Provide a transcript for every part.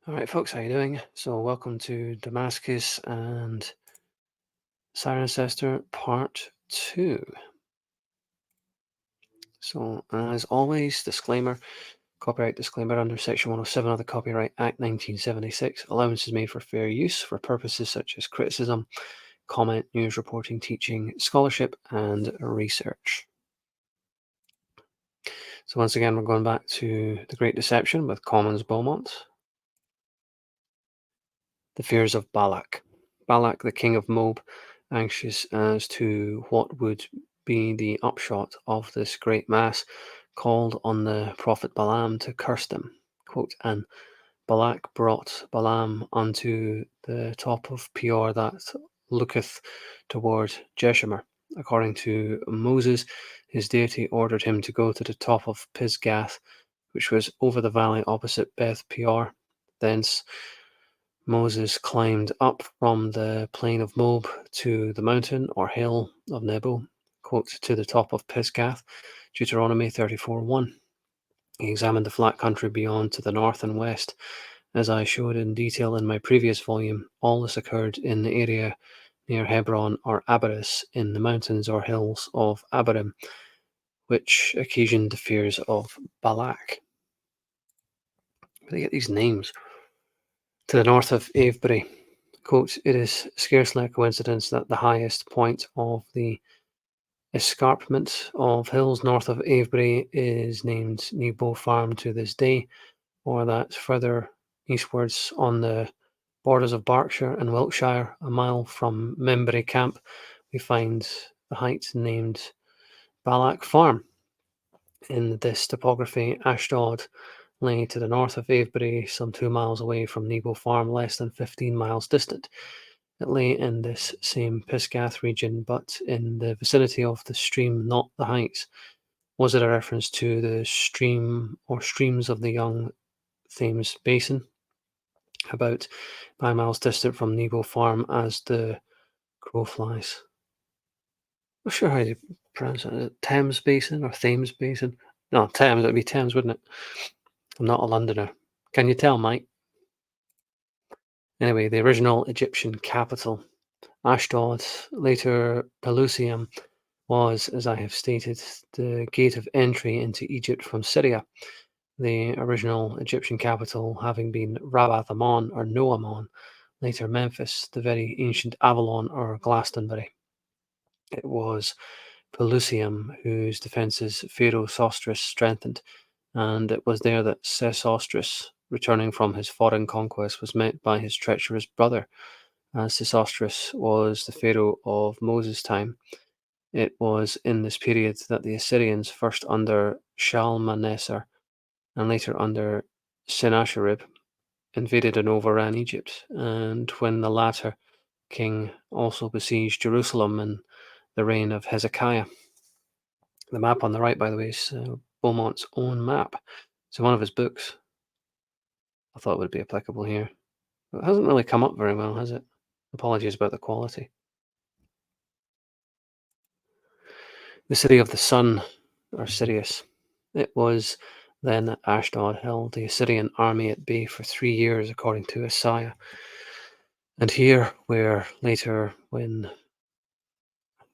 All right, folks, how you doing? So welcome to Damascus and Cirencester Part 2. So as always, disclaimer, copyright disclaimer under Section 107 of the Copyright Act 1976. Allowance is made for fair use for purposes such as criticism, comment, news reporting, teaching, scholarship, and research. So once again, we're going back to The Great Deception with Commons Beaumont. The fears of Balak. Balak, the king of Moab, anxious as to what would be the upshot of this great mass, called on the prophet Balaam to curse them. Quote, and Balak brought Balaam unto the top of Peor that looketh toward Jeshimmer. According to Moses, his deity ordered him to go to the top of Pisgath, which was over the valley opposite Beth-Poer. Thence Moses climbed up from the plain of Moab to the mountain or hill of Nebo, quote, to the top of Pisgath, Deuteronomy 34:1. He examined the flat country beyond to the north and west. As I showed in detail in my previous volume, all this occurred in the area near Hebron or Abaris in the mountains or hills of Abarim, which occasioned the fears of Balak. Where do they get these names? To the north of Avebury. Quote, it is scarcely a coincidence that the highest point of the escarpment of hills north of Avebury is named Nebo Farm to this day, or that further eastwards on the borders of Berkshire and Wiltshire, a mile from Membury Camp, we find the height named Balak Farm. In this topography, Ashdod lay to the north of Avebury, some 2 miles away from Nebo Farm, less than 15 miles distant. It lay in this same Pisgath region, but in the vicinity of the stream, not the heights. Was it a reference to the stream or streams of the young Thames Basin, about 9 miles distant from Nebo Farm as the crow flies? Not sure how you pronounce it. Thames Basin or Thames Basin? No, Thames. It'd be Thames, wouldn't it? I'm not a Londoner. Can you tell, Mike? Anyway, the original Egyptian capital, Ashdod, later Pelusium, was, as I have stated, the gate of entry into Egypt from Syria, the original Egyptian capital having been Rabath Ammon or No Ammon, later Memphis, the very ancient Avalon or Glastonbury. It was Pelusium whose defences Pharaoh Sostres strengthened, and it was there that Sesostris, returning from his foreign conquest, was met by his treacherous brother, as Sesostris was the Pharaoh of Moses' time. It was in this period that the Assyrians, first under Shalmaneser and later under Sennacherib, invaded and overran Egypt, and when the latter king also besieged Jerusalem in the reign of Hezekiah. The map on the right, by the way, is Beaumont's own map. It's in one of his books. I thought it would be applicable here. It hasn't really come up very well, has it? Apologies about the quality. The city of the sun, or Sirius. It was then that Ashdod held the Assyrian army at bay for 3 years, according to Isaiah. And here, where later, when,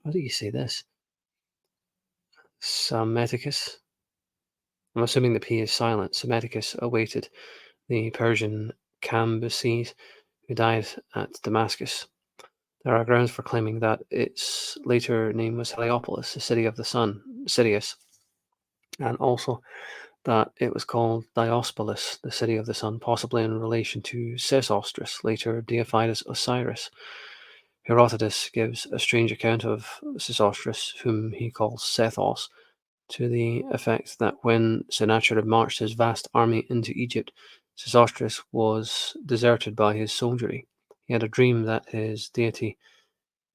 how do you say this? Psammetichus, I'm assuming the P is silent, Psammetichus awaited the Persian Cambyses, who died at Damascus. There are grounds for claiming that its later name was Heliopolis, the city of the sun, Sirius, and also that it was called Diospolis, the city of the sun, possibly in relation to Sesostris, later deified as Osiris. Herodotus gives a strange account of Sesostris, whom he calls Sethos, to the effect that when Sennacherib marched his vast army into Egypt, Sesostris was deserted by his soldiery. He had a dream that his deity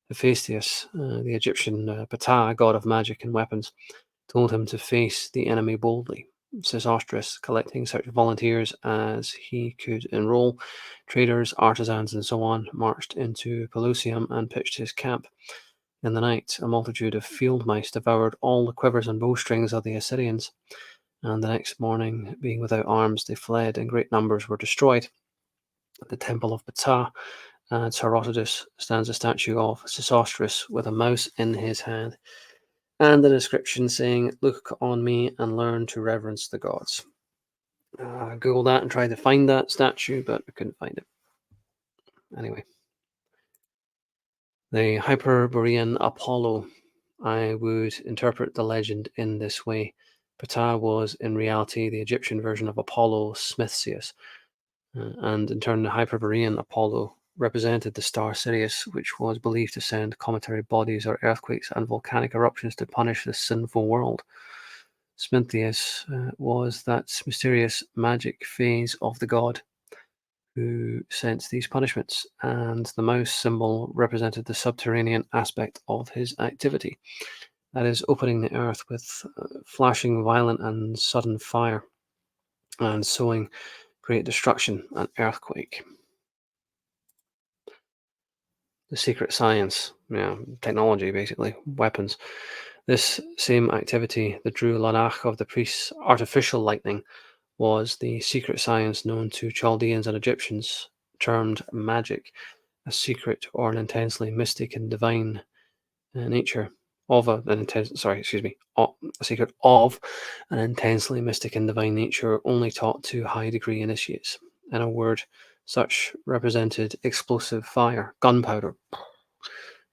Hephaestus, the Egyptian Ptah, god of magic and weapons, told him to face the enemy boldly. Sesostris, collecting such volunteers as he could enroll, traders, artisans, and so on, marched into Pelusium and pitched his camp. In the night, a multitude of field mice devoured all the quivers and bowstrings of the Assyrians, and the next morning, being without arms, they fled, and great numbers were destroyed. At the temple of Ptah at Herodotus stands a statue of Sesostris with a mouse in his hand, and an inscription saying, "Look on me and learn to reverence the gods." Google that and tried to find that statue, but I couldn't find it. Anyway, the Hyperborean Apollo. I would interpret the legend in this way. Ptah was in reality the Egyptian version of Apollo Smithsius, and in turn the Hyperborean Apollo represented the star Sirius, which was believed to send cometary bodies or earthquakes and volcanic eruptions to punish the sinful world. Smintheus was that mysterious magic phase of the god who sent these punishments, and the mouse symbol represented the subterranean aspect of his activity, that is, opening the earth with flashing violent and sudden fire, and sowing great destruction and earthquake. The secret science, technology basically, weapons. This same activity, the Drew Lanach of the priests' artificial lightning, was the secret science known to Chaldeans and Egyptians, termed magic, a secret or an intensely mystic and divine nature of a secret of an intensely mystic and divine nature only taught to high degree initiates. In a word, such represented explosive fire, gunpowder.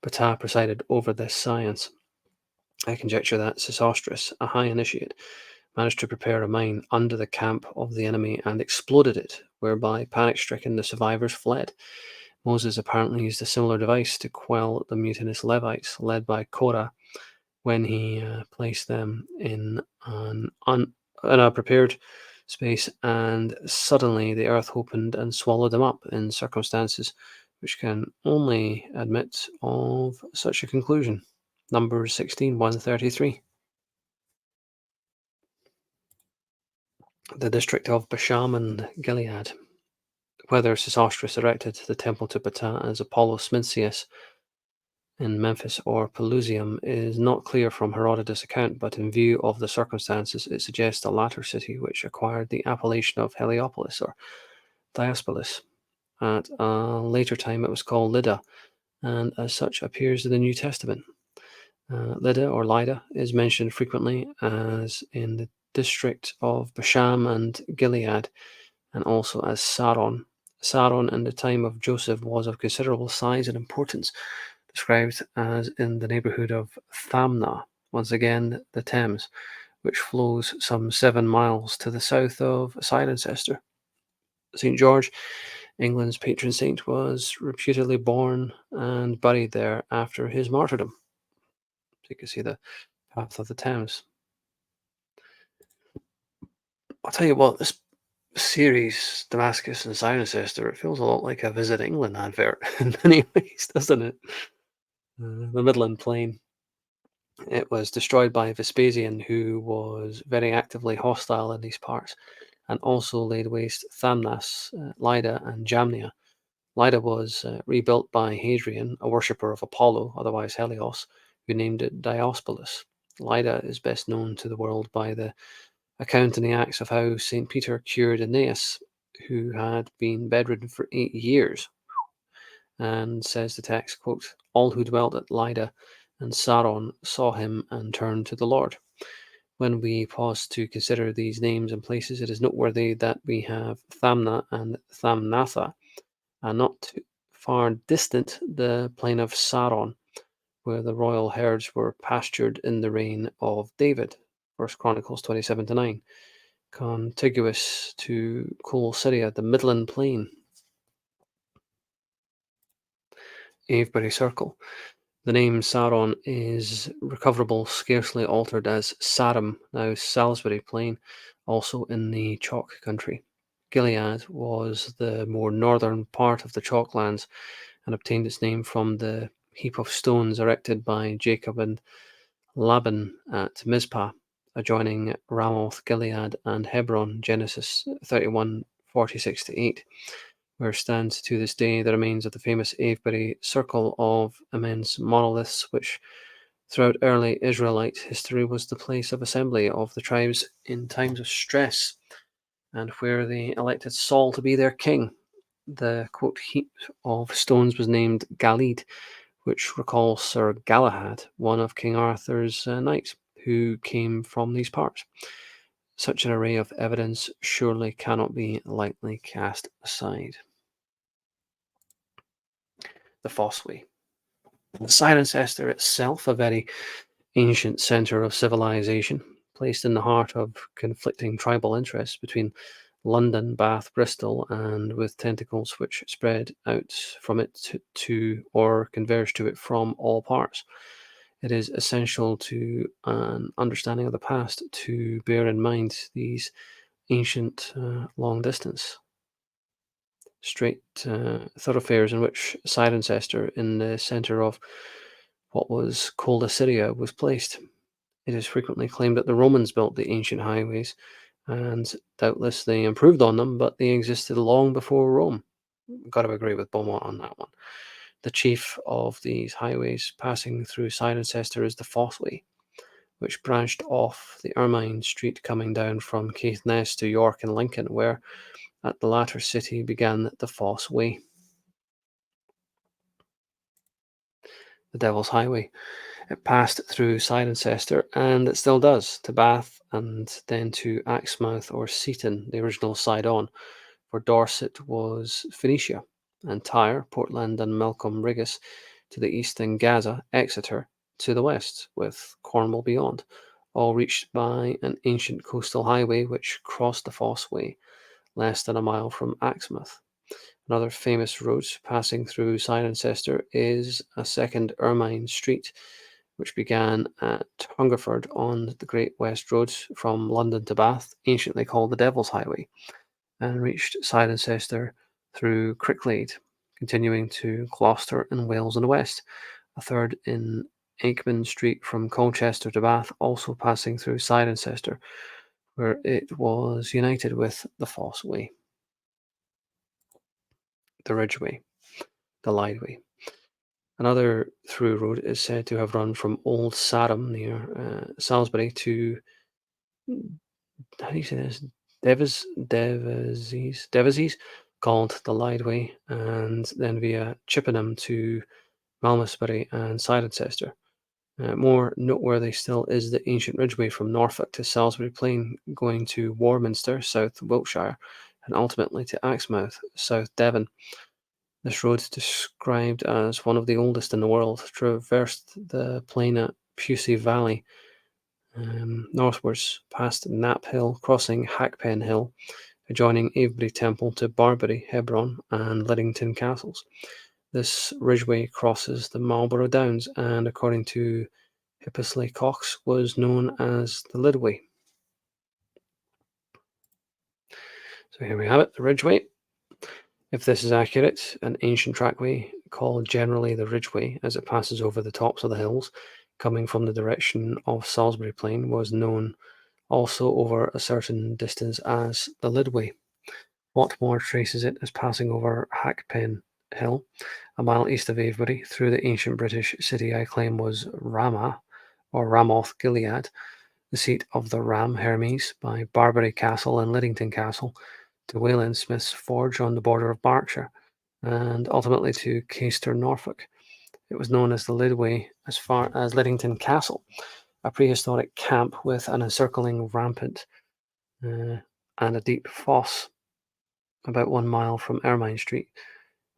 Ptah presided over this science. I conjecture that Sesostris, a high initiate, managed to prepare a mine under the camp of the enemy and exploded it, whereby, panic-stricken, the survivors fled. Moses apparently used a similar device to quell the mutinous Levites, led by Korah, when he placed them in a prepared space, and suddenly the earth opened and swallowed them up in circumstances which can only admit of such a conclusion. Numbers 16:133. The district of Basham and Gilead. Whether Sesostris erected the temple to Ptah as Apollo Smintheus in Memphis or Pelusium is not clear from Herodotus' account, but in view of the circumstances, it suggests the latter city which acquired the appellation of Heliopolis or Diospolis. At a later time, it was called Lydda, and as such appears in the New Testament. Lydda or Lydda is mentioned frequently as in the district of Basham and Gilead, and also as Saron. Saron in the time of Joseph was of considerable size and importance, described as in the neighbourhood of Thamna, once again the Thames, which flows some 7 miles to the south of Cirencester. St. George, England's patron saint, was reputedly born and buried there after his martyrdom. So you can see the path of the Thames. I'll tell you what, this series, Damascus and Cirencester, it feels a lot like a Visit England advert in many ways, doesn't it? The Midland Plain. It was destroyed by Vespasian, who was very actively hostile in these parts, and also laid waste Thamnas, Lydda, and Jamnia. Lydda was rebuilt by Hadrian, a worshipper of Apollo, otherwise Helios, who named it Diospolis. Lydda is best known to the world by the account in the Acts of how St. Peter cured Aeneas, who had been bedridden for 8 years. And says the text, quote, "All who dwelt at Lydda and Saron saw him and turned to the Lord." When we pause to consider these names and places, it is noteworthy that we have Thamna and Thamnatha, and not too far distant the plain of Saron, where the royal herds were pastured in the reign of David, 1 Chronicles 27-9, contiguous to Coal Syria, the Midland Plain. Avebury Circle. The name Saron is recoverable, scarcely altered, as Sarum, now Salisbury Plain, also in the chalk country. Gilead was the more northern part of the chalklands and obtained its name from the heap of stones erected by Jacob and Laban at Mizpah, adjoining Ramoth Gilead and Hebron, Genesis 31:46-8, where stands to this day the remains of the famous Avebury Circle of immense monoliths, which throughout early Israelite history was the place of assembly of the tribes in times of stress, and where they elected Saul to be their king. The quote heap of stones was named Galed, which recalls Sir Galahad, one of King Arthur's knights, who came from these parts. Such an array of evidence surely cannot be lightly cast aside. The Fossway. Cirencester itself, a very ancient centre of civilization, placed in the heart of conflicting tribal interests between London, Bath, Bristol, and with tentacles which spread out from it to or converge to it from all parts. It is essential to an understanding of the past to bear in mind these ancient long distance straight thoroughfares in which Cirencester, in the centre of what was called Assyria, was placed. It is frequently claimed that the Romans built the ancient highways, and doubtless they improved on them, but they existed long before Rome. Got to agree with Beaumont on that one. The chief of these highways passing through Cirencester is the Fossway, which branched off the Ermine Street coming down from Caithness to York and Lincoln, where at the latter city began the Foss Way. The Devil's Highway. It passed through Cirencester, and it still does, to Bath and then to Axmouth or Seaton, the original side on, for Dorset was Phoenicia, and Tyre, Portland, and Melcombe Regis to the east, and Gaza, Exeter, to the west, with Cornwall beyond, all reached by an ancient coastal highway which crossed the Foss Way, less than a mile from Axmouth. Another famous route passing through Cirencester is a second Ermine Street, which began at Hungerford on the Great West Road from London to Bath, anciently called the Devil's Highway, and reached Cirencester through Cricklade, continuing to Gloucester and Wales in the west. A third in Aikman Street from Colchester to Bath, also passing through Cirencester, where it was united with the Foss Way. The Ridgeway, the Lydway. Another through road is said to have run from Old Sarum near Salisbury to, how do you say this? Devizes, called the Lydway, and then via Chippenham to Malmesbury and Cirencester. More noteworthy still is the ancient Ridgeway from Norfolk to Salisbury Plain, going to Warminster, South Wiltshire, and ultimately to Axmouth, South Devon. This road, described as one of the oldest in the world, traversed the plain at Pusey Valley, northwards past Knapp Hill, crossing Hackpen Hill, adjoining Avebury Temple to Barbury, Hebron, and Liddington Castles. This ridgeway crosses the Marlborough Downs, and according to Hippisley Cox, was known as the Lidway. So here we have it, the Ridgeway. If this is accurate, an ancient trackway, called generally the Ridgeway, as it passes over the tops of the hills, coming from the direction of Salisbury Plain, was known also over a certain distance as the Lidway. Watmore traces it as passing over Hackpen Hill, a mile east of Avebury, through the ancient British city I claim was Ramah, or Ramoth Gilead, the seat of the Ram Hermes, by Barbury Castle and Liddington Castle, to Wayland Smith's Forge on the border of Berkshire, and ultimately to Caister, Norfolk. It was known as the Lidway as far as Liddington Castle, a prehistoric camp with an encircling rampart and a deep fosse about 1 mile from Ermine Street,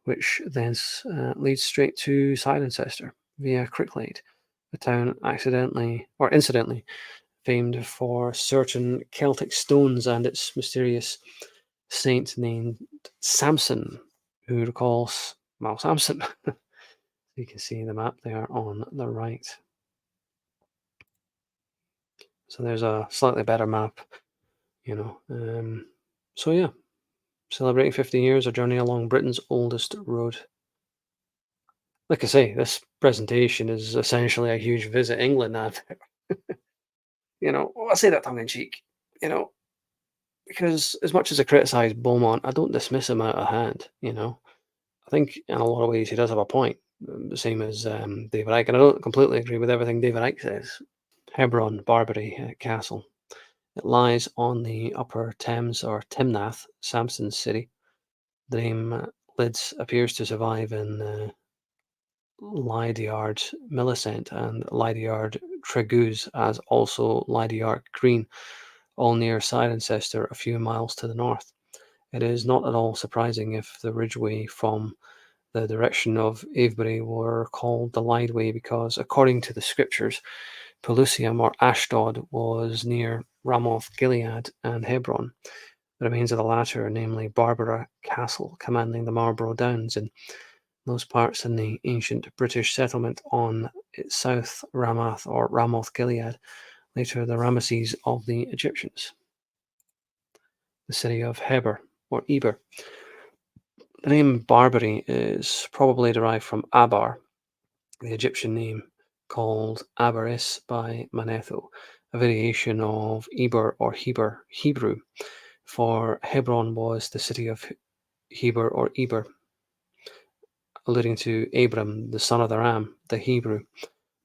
which thence leads straight to Cirencester via Cricklade, a town incidentally famed for certain Celtic stones and its mysterious saint named Samson, who recalls Samson. You can see the map there on the right. So there's a slightly better map, So yeah, celebrating 50 years, a journey along Britain's oldest road. Like I say, this presentation is essentially a huge visit England. I say that tongue in cheek, you know, because as much as I criticise Beaumont, I don't dismiss him out of hand. I think in a lot of ways he does have a point, the same as David Icke, and I don't completely agree with everything David Icke says. Hebron, Barbury Castle. It lies on the upper Thames or Timnath, Samson's city, The name Lids appears to survive in Lydiard Millicent and Lydiard Treguz, as also Lydiard Green, all near Cirencester, a few miles to the north. It is not at all surprising if the ridgeway from the direction of Avebury were called the Lydway, because, according to the scriptures, Pelusium or Ashdod was near Ramoth Gilead and Hebron. The remains of the latter, namely Barbara Castle, commanding the Marlborough Downs, in those parts in the ancient British settlement on its south, Ramath or Ramoth Gilead, later the Ramesses of the Egyptians. The city of Heber or Eber. The name Barbary is probably derived from Abar, the Egyptian name called Abaris by Manetho, a variation of Eber or Hebrew, for Hebron was the city of Heber or Eber, alluding to Abram, the son of the ram, the Hebrew.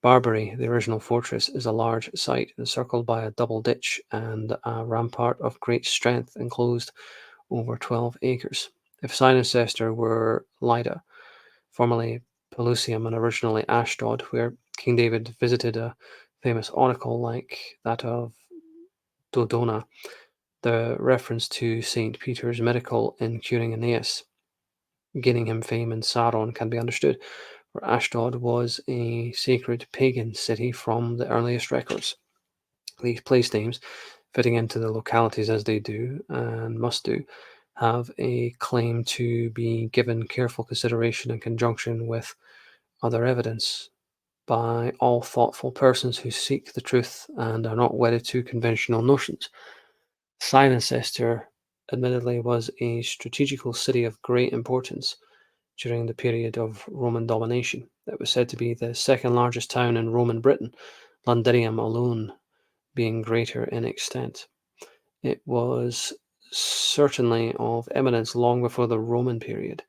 Barbary, the original fortress, is a large site encircled by a double ditch and a rampart of great strength enclosed over 12 acres. If Cirencester were Lydda, formerly Pelusium and originally Ashdod, where King David visited a famous oracle like that of Dodona, the reference to St. Peter's miracle in curing Aeneas, gaining him fame in Saron, can be understood, for Ashdod was a sacred pagan city from the earliest records. These place names, fitting into the localities as they do and must do, have a claim to be given careful consideration in conjunction with other evidence by all thoughtful persons who seek the truth and are not wedded to conventional notions. Cirencester admittedly was a strategical city of great importance during the period of Roman domination. It was said to be the second largest town in Roman Britain, Londinium alone being greater in extent. It was certainly of eminence long before the Roman period.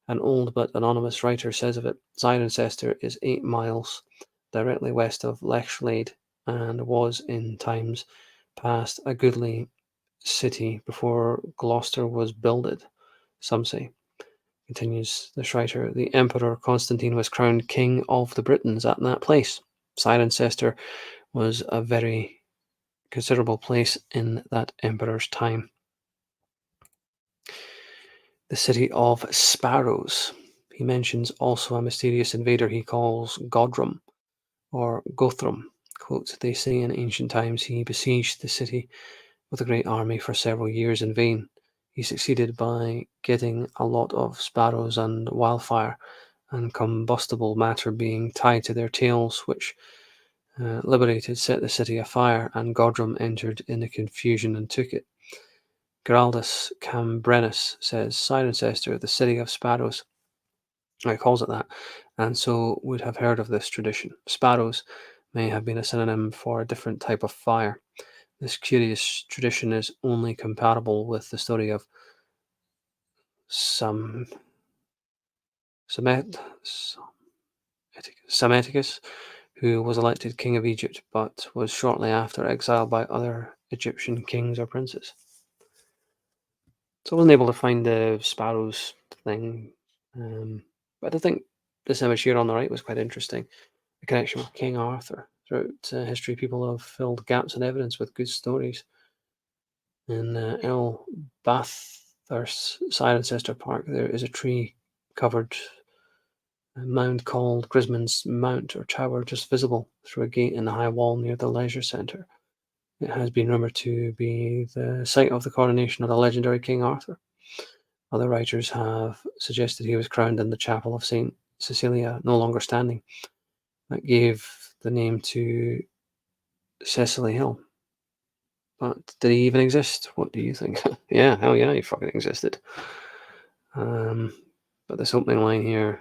An old but anonymous writer says of it, Cirencester is 8 miles directly west of Lechlade, and was in times past a goodly city before Gloucester was builded, some say. Continues the writer, the Emperor Constantine was crowned King of the Britons at that place. Cirencester was a very considerable place in that emperor's time. The city of Sparrows. He mentions also a mysterious invader he calls Godrum or Gothrum. Quote, they say in ancient times he besieged the city with a great army for several years in vain. He succeeded by getting a lot of sparrows and wildfire and combustible matter being tied to their tails, which liberated, set the city afire, and Godrum entered in the confusion and took it. Giraldus Cambrenus says Cirencester, the city of sparrows. He calls it that, and so would have heard of this tradition. Sparrows may have been a synonym for a different type of fire. This curious tradition is only compatible with the story of Psammetichus, who was elected king of Egypt, but was shortly after exiled by other Egyptian kings or princes. So I wasn't able to find the sparrows thing, but I think this image here on the right was quite interesting. The connection with King Arthur. Throughout history, people have filled gaps in evidence with good stories. In El Bathurst Cirencester Park, there is a tree-covered mound called Grisman's Mount or Tower, just visible through a gate in the high wall near the leisure centre. It has been rumoured to be the site of the coronation of the legendary King Arthur. Other writers have suggested he was crowned in the chapel of St. Cecilia, no longer standing. That gave the name to Cecily Hill. But did he even exist? What do you think? Yeah, hell yeah, he fucking existed. But this opening line here,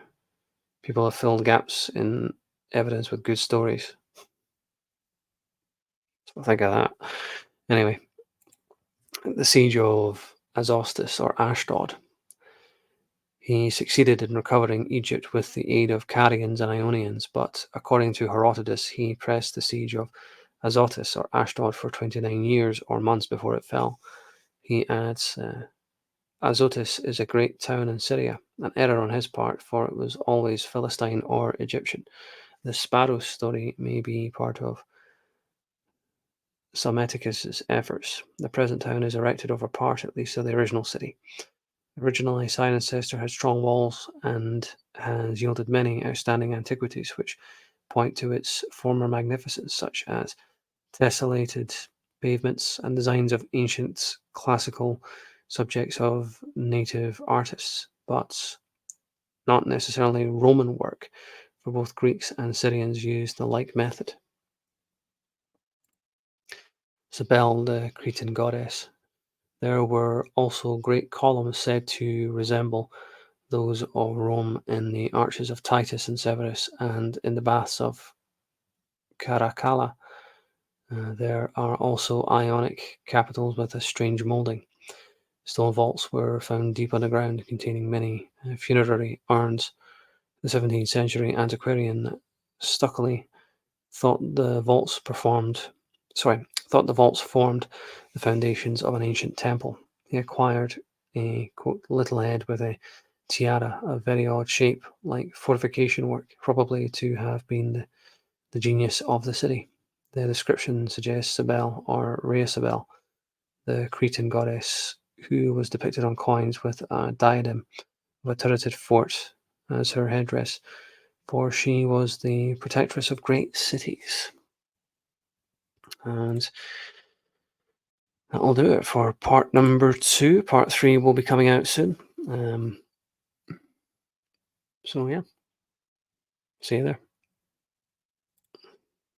people have filled gaps in evidence with good stories. So think of that. Anyway, the siege of Azostus or Ashdod. He succeeded in recovering Egypt with the aid of Carians and Ionians, but according to Herodotus, he pressed the siege of Azotus or Ashdod for 29 years or months before it fell. He adds, Azotus is a great town in Syria, an error on his part, for it was always Philistine or Egyptian. The Sparrow story may be part of Psammeticus's efforts. The present town is erected over part, at least, of the original city. Originally, Cirencester had strong walls and has yielded many outstanding antiquities which point to its former magnificence, such as tessellated pavements and designs of ancient classical subjects of native artists, but not necessarily Roman work, for both Greeks and Syrians used the like method. Cybele, the Cretan goddess. There were also great columns said to resemble those of Rome in the arches of Titus and Severus and in the baths of Caracalla. There are also Ionic capitals with a strange moulding. Stone vaults were found deep underground containing many funerary urns. The 17th century antiquarian Stuckley thought the vaults formed the foundations of an ancient temple. He acquired a quote, little head with a tiara of very odd shape, like fortification work, probably to have been the genius of the city. The description suggests Cybele or Rhea Cybele, the Cretan goddess who was depicted on coins with a diadem of a turreted fort as her headdress, for she was the protectress of great cities. And that'll do it for part number 2. Part 3 will be coming out soon. So yeah, see you there.